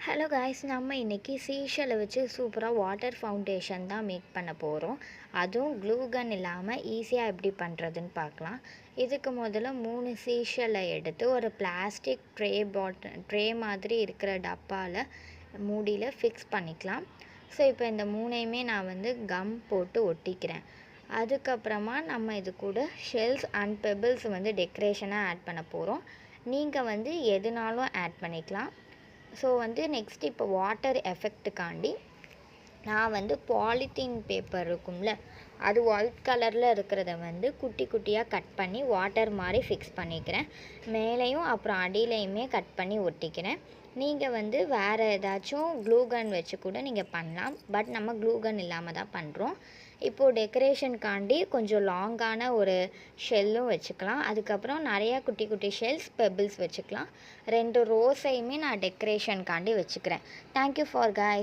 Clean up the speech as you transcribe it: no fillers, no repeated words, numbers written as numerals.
Hello guys, நம்ம இன்றைக்கி சீஷலை வச்சு சூப்பராக வாட்டர் ஃபவுண்டேஷன் தான் மேக் பண்ண போகிறோம். அதுவும் க்ளூ கன் இல்லாமல் ஈஸியாக எப்படி பண்ணுறதுன்னு பார்க்கலாம். இதுக்கு முதல்ல 3 சீஷலை எடுத்து ஒரு பிளாஸ்டிக் ட்ரே மாதிரி இருக்கிற டப்பாவில் மூடியில் ஃபிக்ஸ் பண்ணிக்கலாம். ஸோ இப்போ இந்த 3ஐயுமே நான் கம் போட்டு ஒட்டிக்கிறேன். அதுக்கப்புறமா நம்ம இது கூட ஷெல்ஸ் அண்ட் பெபிள்ஸ் டெக்கரேஷனாக ஆட் பண்ண போகிறோம். நீங்கள் எதுனாலும் ஆட் பண்ணிக்கலாம். ஸோ நெக்ஸ்ட் இப்போ வாட்டர் எஃபெக்ட்டுக்காண்டி நான் பாலித்தீன் பேப்பர் இருக்கும்ல, அது ஒயிட் கலரில் இருக்கிறத குட்டி குட்டியாக கட் பண்ணி வாட்டர் மாதிரி ஃபிக்ஸ் பண்ணிக்கிறேன். மேலேயும் அப்புறம் அடியிலையுமே கட் பண்ணி ஒட்டிக்கிறேன். நீங்கள் வேறு ஏதாச்சும் க்ளூ கன் வச்சு கூட நீங்கள் பண்ணலாம். பட் நம்ம க்ளூ கன் இல்லாமல் தான் பண்ணுறோம். இப்போது டெக்கரேஷனுக்காண்டி கொஞ்சம் லாங்கான ஒரு ஷெல்லும் வச்சுக்கலாம். அதுக்கப்புறம் நிறையா குட்டி குட்டி ஷெல்ஸ் பெபிள்ஸ் வச்சுக்கலாம். 2 ரோஸையுமே நான் டெக்கரேஷனுக்காண்டி வச்சுக்கிறேன். Thank you for guys.